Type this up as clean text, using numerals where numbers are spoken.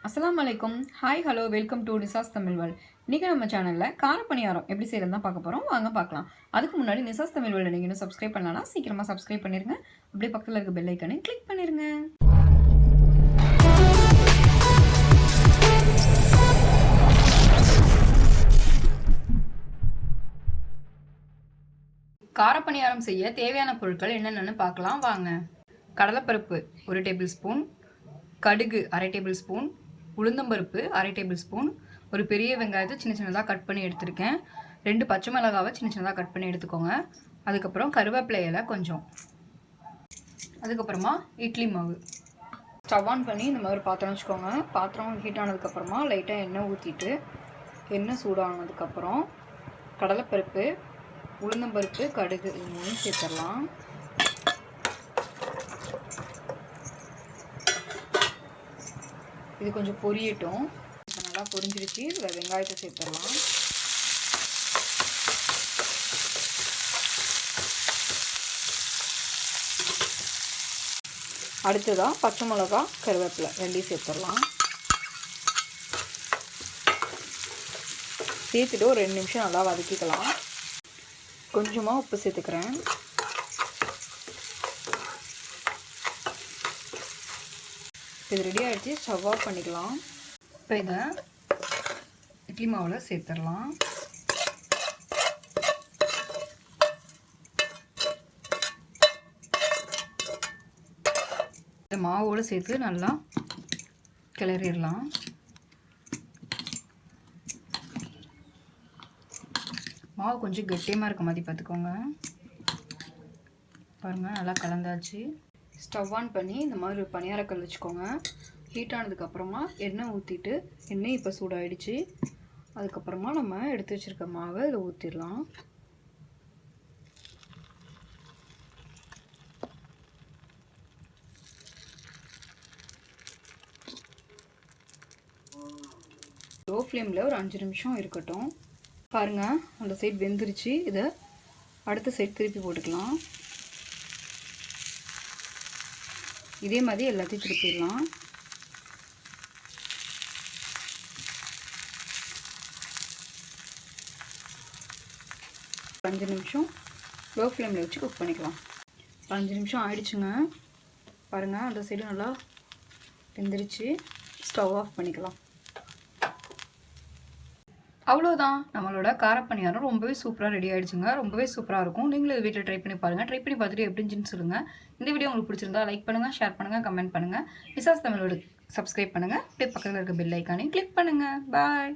அஸ்ஸலாமு அலைக்கும். Hi hello welcome to Nisa's Tamil World. இன்றைக்கி நம்ம சேனலில் கார பணியாரம் எப்படி செய்யறது தான் பார்க்க போகிறோம். வாங்க பார்க்கலாம். அதுக்கு முன்னாடி நிசாஸ் தமிழ் வேர்ல்டு நீங்கள் இன்னும் சப்ஸ்கிரைப் பண்ணலாம்னா சீக்கிரமாக சப்ஸ்கிரைப் பண்ணிடுங்க. அப்படியே பக்கத்தில் இருக்க பெல் ஐக்கனை கிளிக் பண்ணிடுங்க. கார பணியாரம் செய்ய தேவையான பொருட்கள் என்னென்னு பார்க்கலாம் வாங்க. கடலைப்பருப்பு 1 டேபிள் ஸ்பூன், கடுகு 1/2 டேபிள் ஸ்பூன், உளுந்தம்பருப்பு 1/2 டேபிள் ஸ்பூன், ஒரு பெரிய வெங்காயத்தை சின்ன சின்னதாக கட் பண்ணி எடுத்திருக்கேன். 2 பச்சை மிளகாவை சின்ன சின்னதாக கட் பண்ணி எடுத்துக்கோங்க. அதுக்கப்புறம் கருவேப்பிலை இலை கொஞ்சம், அதுக்கப்புறமா இட்லி மாவு. ஸ்டவ் ஆன் பண்ணி இந்த மாதிரி பாத்திரம் வச்சுக்கோங்க. பாத்திரம் ஹீட் ஆனதுக்கப்புறமா லைட்டாக எண்ணெய் ஊற்றிட்டு எண்ணெய் சூடானதுக்கப்புறம் கடலைப்பருப்பு, உளுந்தம்பருப்பு, கடுகு இது மூணும் சேர்த்துடலாம். இது கொஞ்சம் பொரியட்டும். நல்லா பொரிஞ்சிருச்சு. இதில் வெங்காயத்தை சேர்த்துடலாம். அடுத்ததாக பச்சை மிளகா, கருவேப்பிலை ரெண்டையும் சேர்த்துடலாம். சேர்த்துட்டு ஒரு 2 நிமிஷம் நல்லா வதக்கிக்கலாம். கொஞ்சமாக உப்பு சேர்த்துக்கிறேன். இது ரெடி ஆகிடுச்சு. ஸ்டவ் ஆஃப் பண்ணிக்கலாம். இப்போ இதை இட்லி மாவில் சேர்த்துடலாம். இந்த மாவோடு சேர்த்து நல்லா கிளறிடலாம். மாவு கொஞ்சம் கெட்டியமாக இருக்க மாதிரி பார்த்துக்கோங்க. பாருங்கள், நல்லா கலந்தாச்சு. ஸ்டவ் ஆன் பண்ணி இந்த மாதிரி ஒரு பணியாரக்கல் வச்சுக்கோங்க. ஹீட் ஆனதுக்கப்புறமா எண்ணெய் ஊற்றிட்டு, எண்ணெய் இப்போ சூடாகிடுச்சு. அதுக்கப்புறமா நம்ம எடுத்து வச்சுருக்க மாவை இதை ஊற்றிடலாம். லோ ஃப்ளேமில் ஒரு 5 நிமிஷம் இருக்கட்டும். பாருங்கள், அந்த சைடு வெந்துருச்சு. இதை அடுத்த சைடு திருப்பி போட்டுக்கலாம். இதே மாதிரி எல்லாத்தையும் திருப்பிடலாம். அஞ்சு நிமிஷம் லோ ஃப்ளேமில் வச்சு குக் பண்ணிக்கலாம். 5 நிமிஷம் ஆயிடுச்சுங்க. பாருங்கள், அந்த சைடு நல்லா வெந்துருச்சு. ஸ்டவ் ஆஃப் பண்ணிக்கலாம். அவ்வளோதான், நம்மளோட கார பணியாரம் ரொம்பவே சூப்பராக ரெடி ஆகிடுச்சுங்க. ரொம்பவே சூப்பராக இருக்கும். நீங்களும் இது வீட்டில் ட்ரை பண்ணி பாருங்கள். ட்ரை பண்ணி பார்த்துட்டு எப்படி இருந்துச்சுன்னு சொல்லுங்கள். இந்த வீடியோ உங்களுக்கு பிடிச்சிருந்தா லைக் பண்ணுங்கள், ஷேர் பண்ணுங்கள், கமெண்ட் பண்ணுங்கள். நிசாஸ் தமிழோட சப்ஸ்கிரைப் பண்ணுங்கள். அப்படியே பக்கத்தில் இருக்க பெல் ஐக்கானையும் கிளிக் பண்ணுங்கள். பாய்.